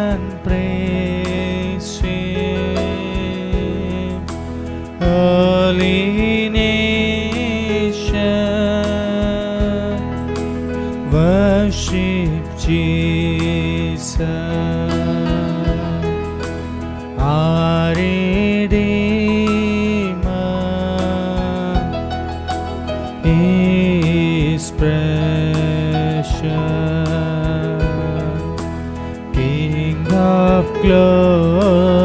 and praise Him. Holy nation, worship Jesus, our Redeemer is precious. King of glory,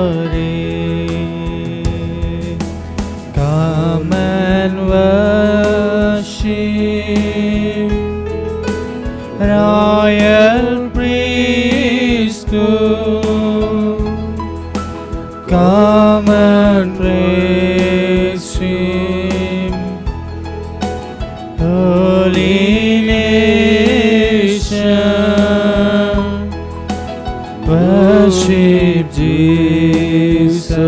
come and worship, royal priesthood, come and praise Him. Holy nation, worship Jesus,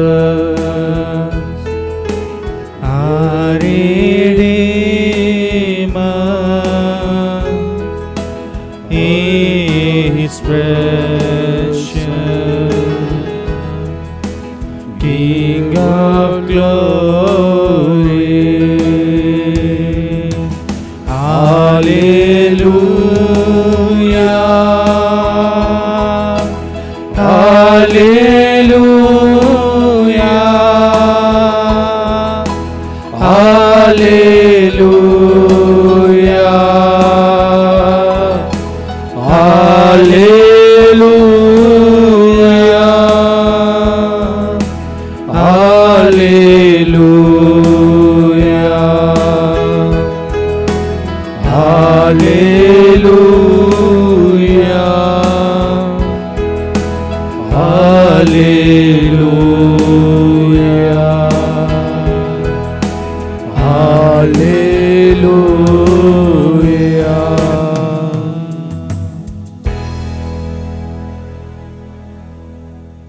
our Redeemer is precious. King of glory, hallelujah, hallelujah, hallelujah, hallelujah, hallelujah, hallelujah, hallelujah, hallelujah.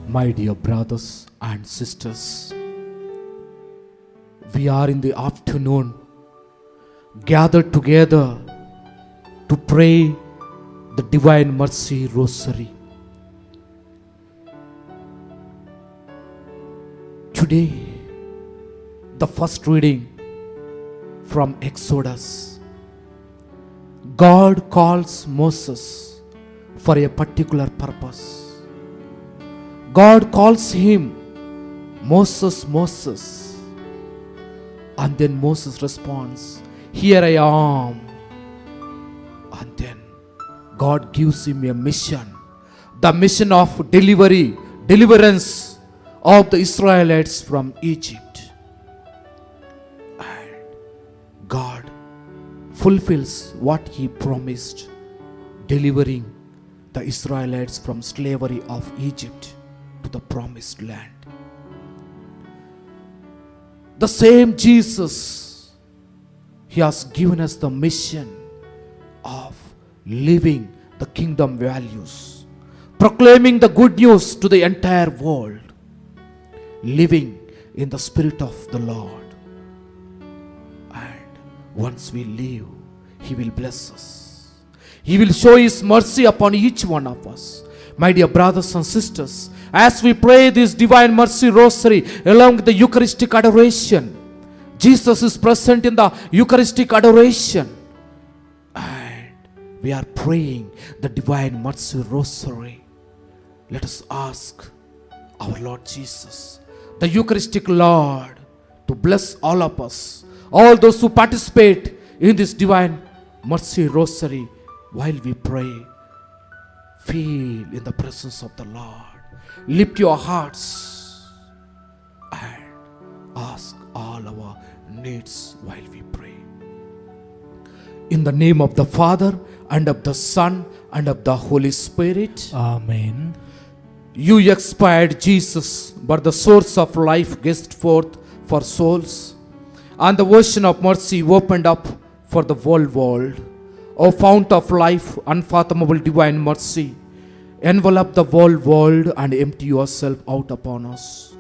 My dear brothers and sisters, we are in the afternoon gathered together to pray the Divine Mercy Rosary. Today, the first reading from Exodus. God calls Moses for a particular purpose. God calls him, Moses, Moses. And then Moses responds, here I am. And then God gives him a mission, the mission of deliverance of the Israelites from Egypt. And God fulfills what He promised, delivering the Israelites from slavery of Egypt to the promised land. The same Jesus, He has given us the mission of living the kingdom values, proclaiming the good news to the entire world, living in the Spirit of the Lord. And once we live, He will bless us. He will show His mercy upon each one of us. My dear brothers and sisters, as we pray this Divine Mercy Rosary along with the Eucharistic adoration, Jesus is present in the Eucharistic adoration. And we are praying the Divine Mercy Rosary. Let us ask our Lord Jesus, the Eucharistic Lord, to bless all of us, all those who participate in this Divine Mercy Rosary. While we pray, feel in the presence of the Lord. Lift your hearts and ask all our needs while we pray. In the name of the Father, and of the Son, and of the Holy Spirit. Amen. You expired Jesus, but the source of life guessed forth for souls, and the ocean of mercy opened up for the whole world. O fount of life, unfathomable divine mercy, envelop the whole world and empty yourself out upon us.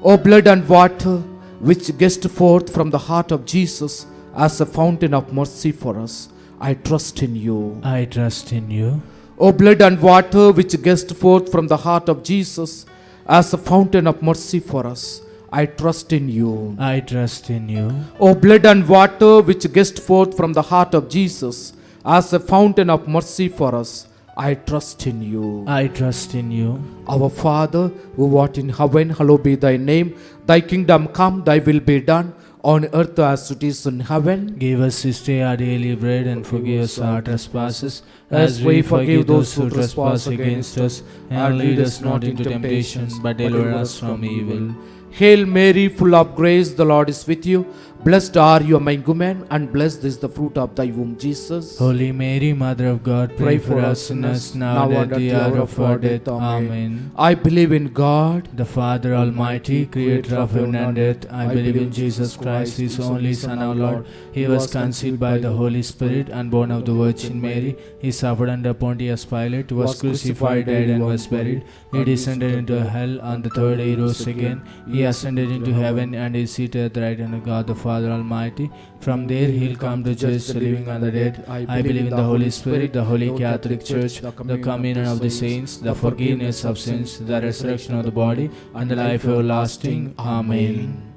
O blood and water, which guessed forth from the heart of Jesus as a fountain of mercy for us, I trust in you. I trust in you. O blood and water which guessed forth from the heart of Jesus as a fountain of mercy for us, I trust in you. I trust in you. O blood and water which guessed forth from the heart of Jesus as a fountain of mercy for us, I trust in you. I trust in you. Our Father, who art in heaven, hallowed be thy name. Thy kingdom come, thy will be done, on earth as it is in heaven. Give us this day our daily bread, and forgive us our trespasses, as we forgive those who trespass against us. And lead us not into temptation, but deliver us from evil. Hail Mary, full of grace, the Lord is with you. Blessed are you among women, and blessed is the fruit of thy womb, Jesus. Holy Mary, Mother of God, pray for us sinners, now and at the hour of our death. Amen. I believe in God, The Father Almighty, creator of heaven and earth. I believe in Jesus Christ, his only Son, our Lord. He was conceived by the Holy Spirit and born of the Virgin Mary. He suffered under Pontius Pilate, was crucified, died, and was buried. He descended into hell. On the third day he rose again. He ascended into heaven and is seated at the right hand of God the Father Almighty. From there he'll come to judge the living and the dead. I believe in the Holy Spirit, the Holy Catholic Church, the communion of the saints, the forgiveness of sins, the resurrection of the body, and the life everlasting. Amen.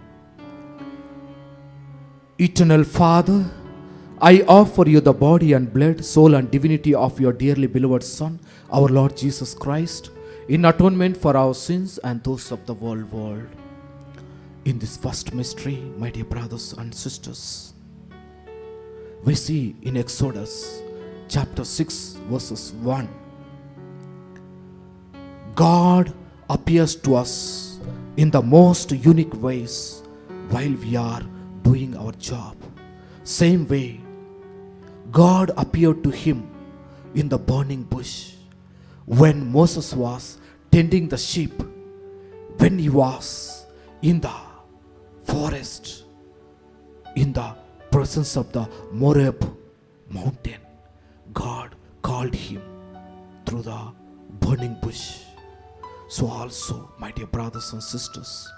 Eternal Father, I offer you the body and blood, soul and divinity of your dearly beloved Son, our Lord Jesus Christ, in atonement for our sins and those of the whole world. In this first mystery, my dear brothers and sisters, we see in Exodus chapter 6 verses 1, God appears to us in the most unique ways while we are doing our job. Same way, God appeared to him in the burning bush when Moses was tending the sheep, when he was in the forest, in the presence of the Moab mountain. God called him through the burning bush. So also, my dear brothers and sisters,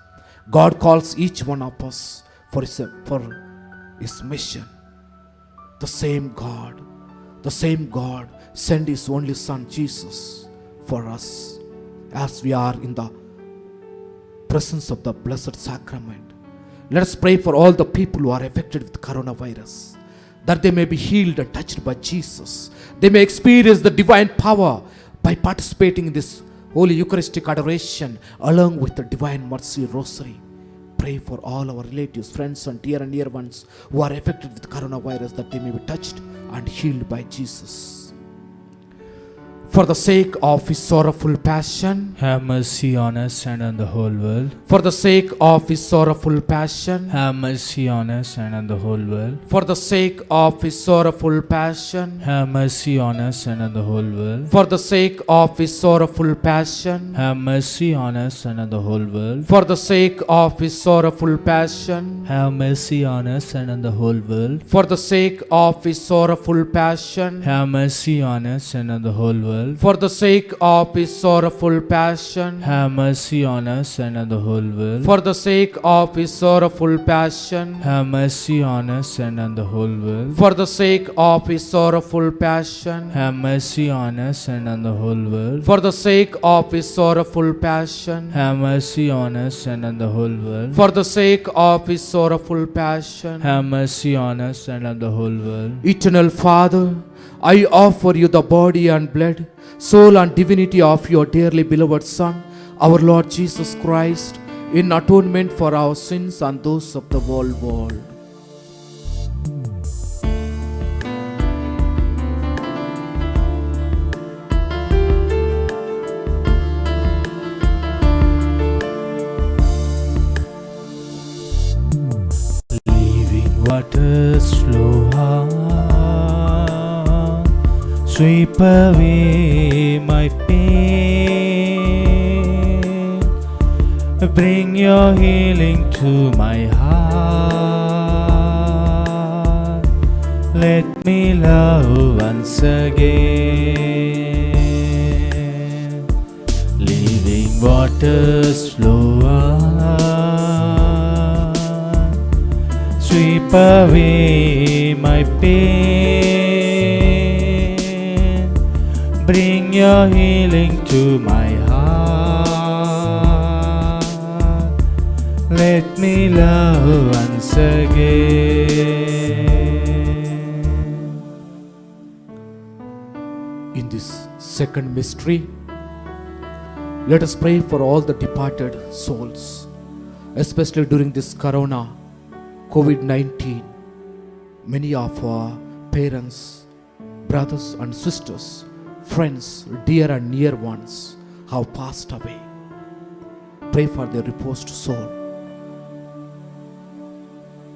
God calls each one of us for his mission. The same God sent his only Son Jesus for us as we are in the presence of the Blessed Sacrament. Let us pray for all the people who are affected with coronavirus, that they may be healed and touched by Jesus. They may experience the divine power by participating in this Holy Eucharistic adoration along with the Divine Mercy Rosary. Pray for all our relatives, friends and dear ones who are affected with coronavirus, that they may be touched and healed by Jesus. For the sake of his sorrowful passion, Have mercy on us and on the whole world. for the sake of his sorrowful passion, Have mercy on us and on the whole world. for the sake of his sorrowful passion, Have mercy on us and on the whole world. for the sake of his sorrowful passion, Have mercy on us and on the whole world. for the sake of his sorrowful passion, Have mercy on us and on the whole world. for the sake of his sorrowful passion, Have mercy on us and on the whole world. for the sake of his sorrowful passion, Have mercy on us and on the whole world. for the sake of his sorrowful passion, Have mercy on us and on the whole world. for the sake of his sorrowful passion, Have mercy on us and on the whole world. for the sake of his sorrowful passion, Have mercy on us and on the whole world. for the sake of his sorrowful passion. Have mercy on us and on the whole world. Eternal Father, I offer you the body and blood, soul and divinity of your dearly beloved Son, our Lord Jesus Christ, in atonement for our sins and those of the whole world. Living waters flow on, sweep away my pain, bring your healing to my heart, let me love once again. Living waters flow on, sweep away my pain, bring your healing to my heart. Let me love once again. In this second mystery, let us pray for all the departed souls, especially during this Corona, COVID-19. Many of our parents, brothers and sisters, friends, dear and near ones have passed away. Pray for their reposed soul.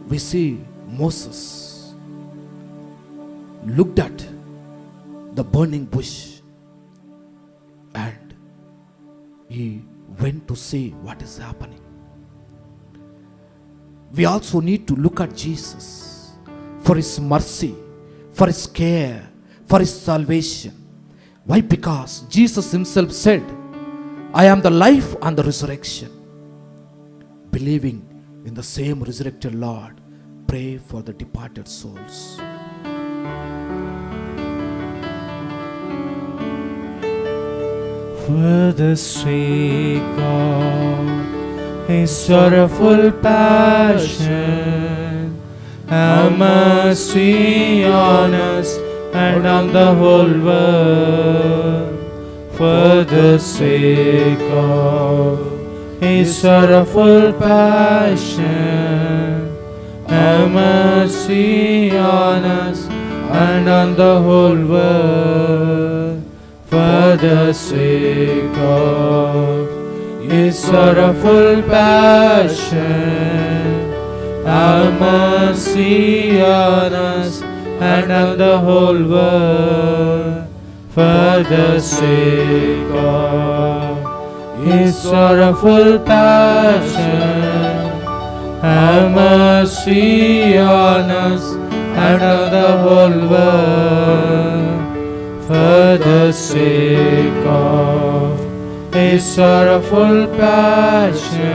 We see Moses looked at the burning bush and he went to see what is happening. We also need to look at Jesus for his mercy, for his care, for his salvation. Why? Because Jesus himself said, I am the life and the resurrection. Believing in the same resurrected Lord, pray for the departed souls. For the sake of his sorrowful passion, have mercy on us and on the whole world. For the sake of his sorrowful passion, have mercy on us and on the whole world. For the sake of his sorrowful passion, have mercy on us and on the whole world. For the sake of his sorrowful passion, have mercy on us and on the whole world. For the sake of his sorrowful passion,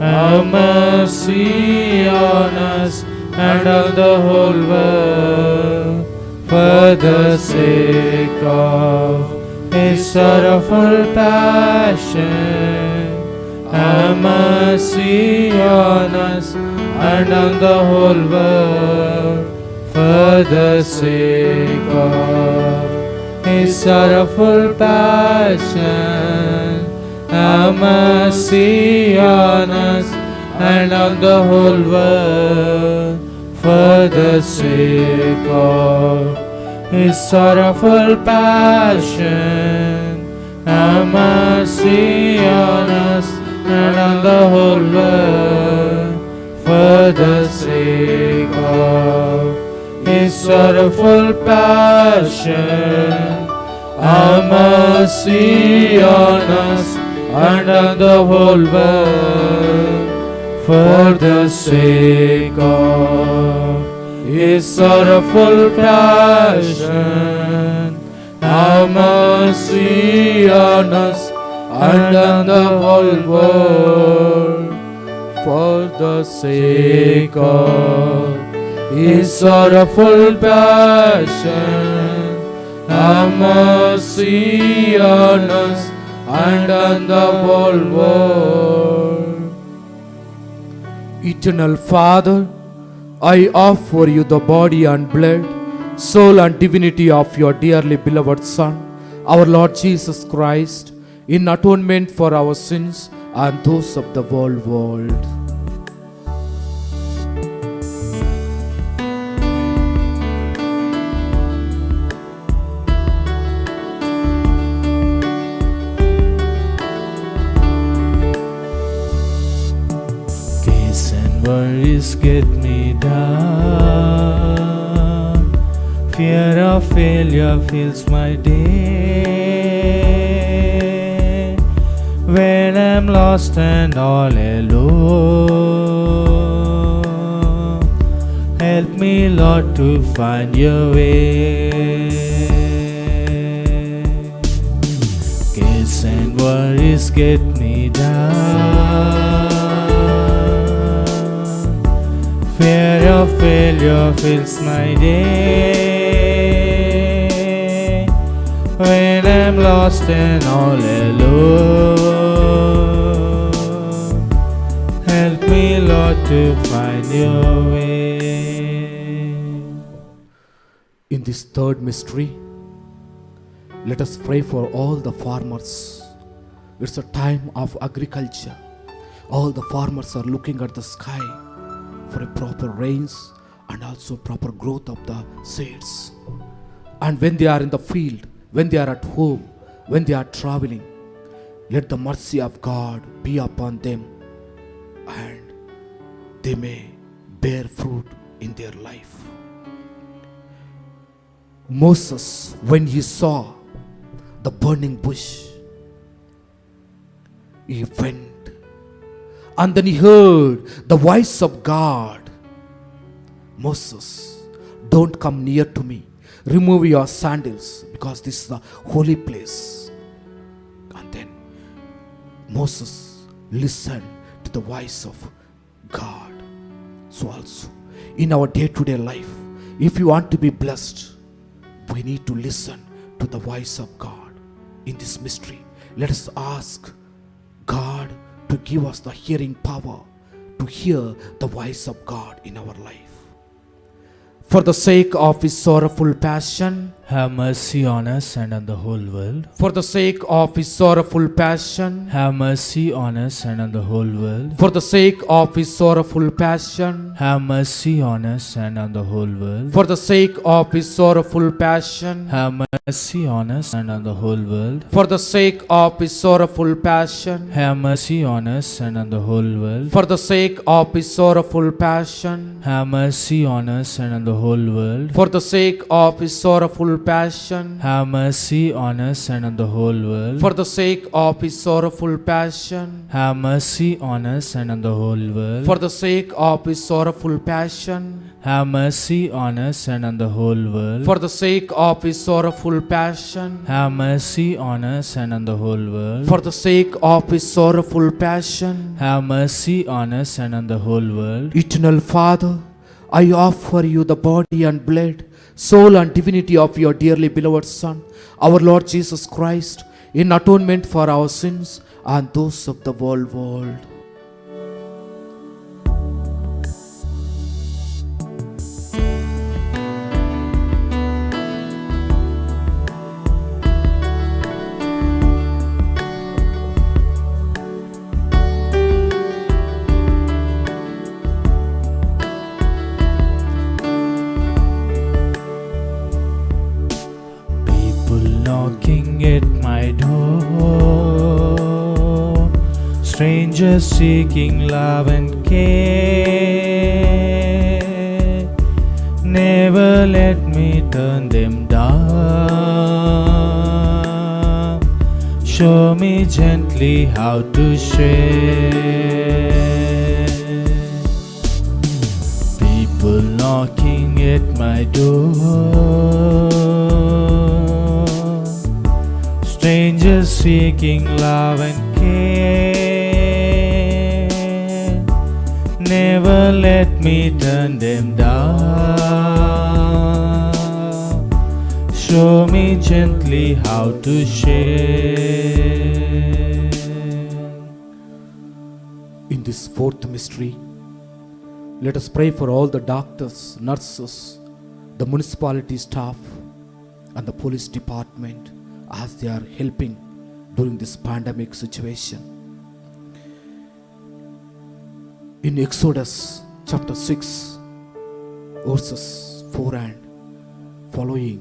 have mercy on us and on the whole world. For the sake of his sorrowful passion, have mercy on us and on the whole world. For the sake of his sorrowful passion, have mercy on us and on the whole world. For the sake of his sorrowful passion, have mercy on us and on the whole world. For the sake of his sorrowful passion, have mercy on us and on the whole world. For the sake of his sorrowful passion, have mercy on us and on the whole world. For the sake of his sorrowful passion, have mercy on us and on the whole world. Eternal Father, I offer you the body and blood, soul and divinity of your dearly beloved Son, our Lord Jesus Christ, in atonement for our sins and those of the whole world. Worries get me down, fear of failure fills my day. When I'm lost and all alone, help me Lord to find your way. Cares and worries get me down, fear of failure fills my day. When lost and all alone. Help me, Lord, to find your way. In this third mystery, let us pray for all the farmers. It's a time of agriculture. All the farmers are looking at the sky for a proper rains and also proper growth of the seeds. And when they are in the field, when they are at home, when they are traveling, let the mercy of God be upon them and they may bear fruit in their life. Moses, when he saw the burning bush, he went and then he heard the voice of God. Moses, don't come near to me. Remove your sandals because this is the holy place. And then Moses listened to the voice of God. So also in our day-to-day life, if you want to be blessed, we need to listen to the voice of God. In this mystery, let us ask God to give us the hearing power to hear the voice of God in our life. For the sake of his sorrowful passion, have mercy on us and on the whole world. for the sake of his sorrowful passion, Have mercy on us and on the whole world. for the sake of his sorrowful passion, Have mercy on us and on the whole world. for the sake of his sorrowful passion, Have mercy on us and on the whole world. for the sake of his sorrowful passion, Have mercy on us and on the whole world. for the sake of his sorrowful passion, Have mercy on us and on the whole world. for the sake of his sorrowful passion, Have mercy on us and on the whole world. for the sake of his sorrowful passion, Have mercy on us and on the whole world. for the sake of his sorrowful passion, Have mercy on us and on the whole world. for the sake of his sorrowful passion, Have mercy on us and on the whole world. for the sake of his sorrowful passion. Have mercy on us and on the whole world. Eternal Father, I offer you the body and blood, soul and divinity of your dearly beloved Son, our Lord Jesus Christ, in atonement for our sins and those of the whole world. Knocking at my door, strangers seeking love and care. Never let me turn them down. Show me gently how to share. People knocking at my door, strangers seeking love and care. Never let me turn them down. Show me gently how to share. In this fourth mystery, let us pray for all the doctors, nurses, the municipality staff, and the police department as they are helping during this pandemic situation. In Exodus chapter 6, verses 4 and following,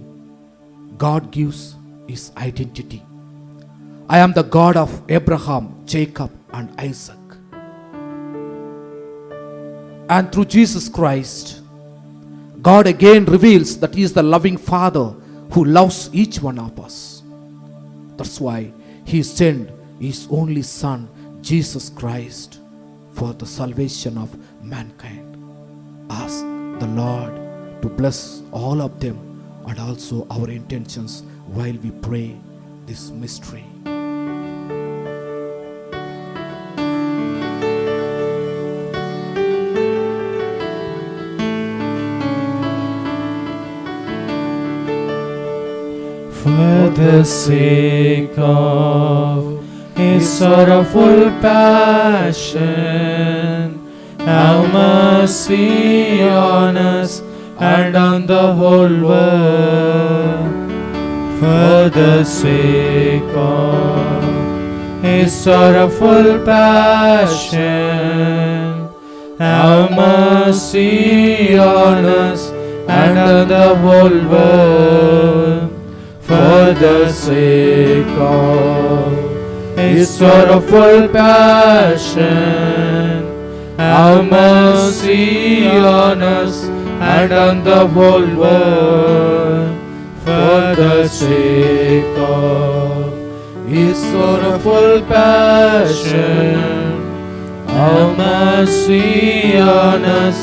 God gives his identity. I am the God of Abraham, Jacob, and Isaac. And through Jesus Christ, God again reveals that he is the loving Father who loves each one of us. That's why he sent his only Son, Jesus Christ, for the salvation of mankind. Ask the Lord to bless all of them and also our intentions while we pray this mystery. For the sake of His sorrowful passion, have mercy on us and on the whole world. For the sake of His sorrowful passion, have mercy on us and on the whole world. For the sake of His sorrowful passion, have mercy on us and on the whole world. For the sake of His sorrowful passion, have mercy on us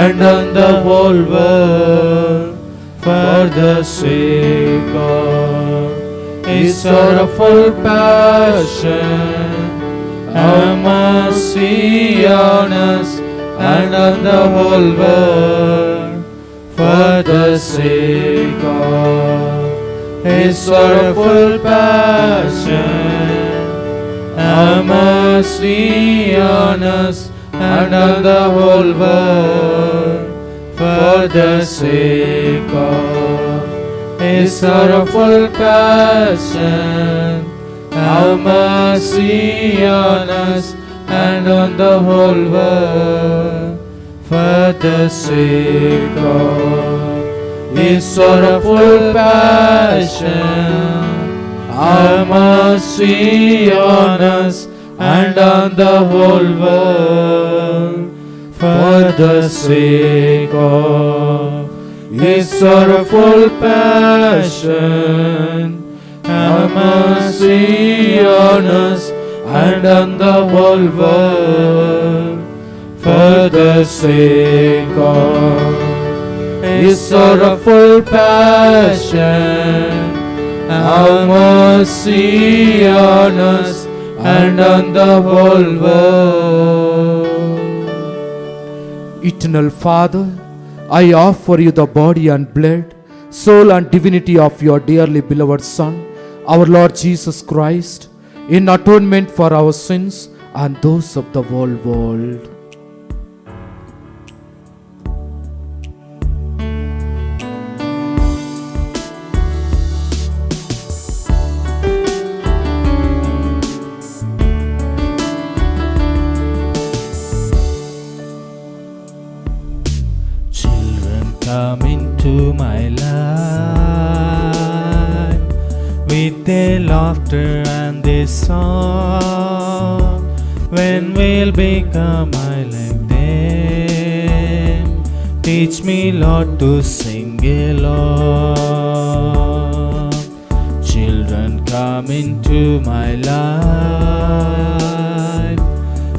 and on the whole world. For the sake of His sorrowful passion, have mercy on us and on the whole world. For the sake of His sorrowful passion, have mercy on us and on the whole world. For the sake of His sorrowful passion, have mercy on us and on the whole world. For the sake of His sorrowful passion, have mercy on us and on the whole world. For the sake of His sorrowful passion, have mercy on us and on the whole world. For the sake of His sorrowful passion, have mercy on us and on the whole world. Eternal Father, I offer you the body and blood, soul and divinity of your dearly beloved Son, our Lord Jesus Christ, in atonement for our sins and those of the whole world. Come into my life with their laughter and their song. When will become I like them? Teach me, Lord, to sing along. Children, come into my life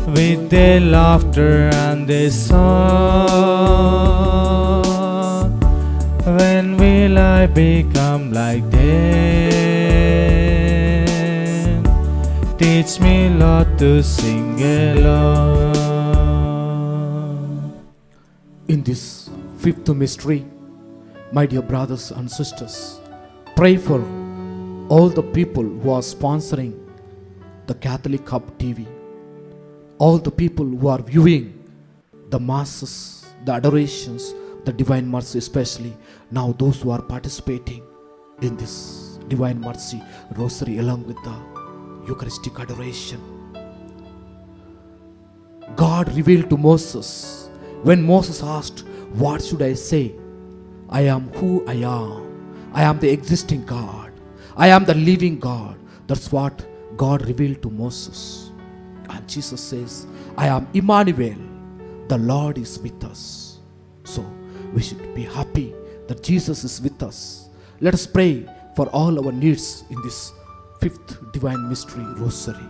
with their laughter and their song. When will I become like them? Teach me, Lord, to sing along. In this fifth mystery, my dear brothers and sisters, pray for all the people who are sponsoring the Catholic Hub TV, all the people who are viewing the masses, the adorations, the Divine Mercy, especially now those who are participating in this Divine Mercy Rosary along with the Eucharistic adoration. God revealed to Moses, when Moses asked, "What should I say? I am who I am. I am the existing God. I am the living God." That's what God revealed to Moses. And Jesus says, "I am Emmanuel. The Lord is with us." So we should be happy that Jesus is with us. Let us pray for all our needs in this fifth divine mystery rosary.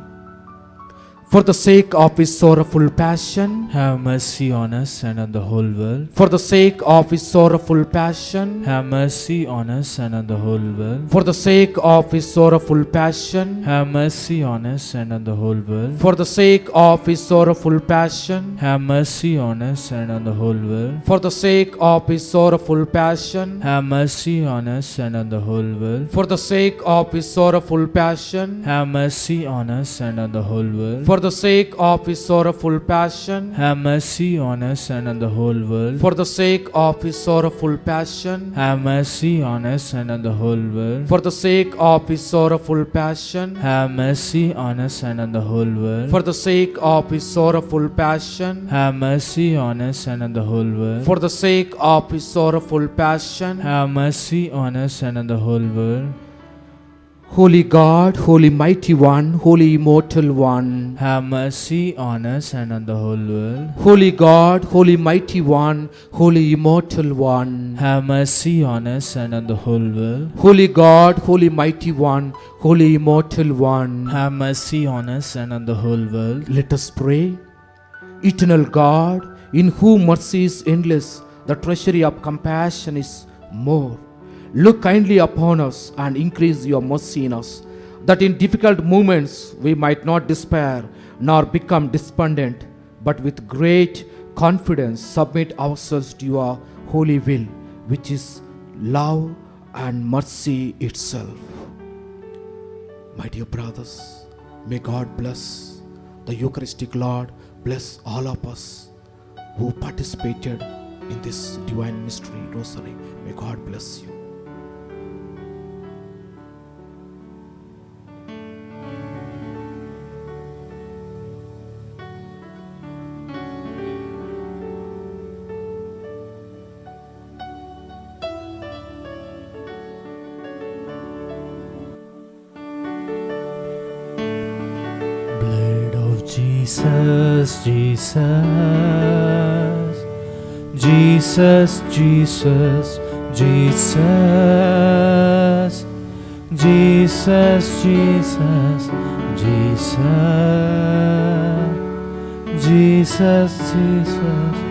For the sake of his sorrowful passion, have mercy on us and on the whole world. for the sake of his sorrowful passion, Have mercy on us and on the whole world. for the sake of his sorrowful passion, Have mercy on us and on the whole world. for the sake of his sorrowful passion, Have mercy on us and on the whole world. for the sake of his sorrowful passion, Have mercy on us and on the whole world. for the sake of his sorrowful passion, Have mercy on us and on the whole world. for the sake of his sorrowful passion, Have mercy on us and on the whole world. for the sake of his sorrowful passion, Have mercy on us and on the whole world. for the sake of his sorrowful passion, Have mercy on us and on the whole world. for the sake of his sorrowful passion, Have mercy on us and on the whole world. for the sake of his sorrowful passion. Have mercy on us and on the whole world. Holy God, holy mighty one, holy immortal one. Have mercy on us and on the whole world. Holy God, holy mighty one, holy immortal one. Have mercy on us and on the whole world. Holy God, holy mighty one, holy immortal one. Have mercy on us and on the whole world. Let us pray. Eternal God, in whom mercy is endless, the treasury of compassion is more. Look kindly upon us and increase your mercy in us, that in difficult moments we might not despair nor become despondent, but with great confidence submit ourselves to your holy will, which is love and mercy itself. My dear brothers, may God bless the Eucharistic Lord, bless all of us who participated in this divine mystery rosary. May God bless you. Blood of Jesus, Jesus, Jesus, Jesus, Jesus, Jesus, Jesus, Jesus, Jesus, Jesus.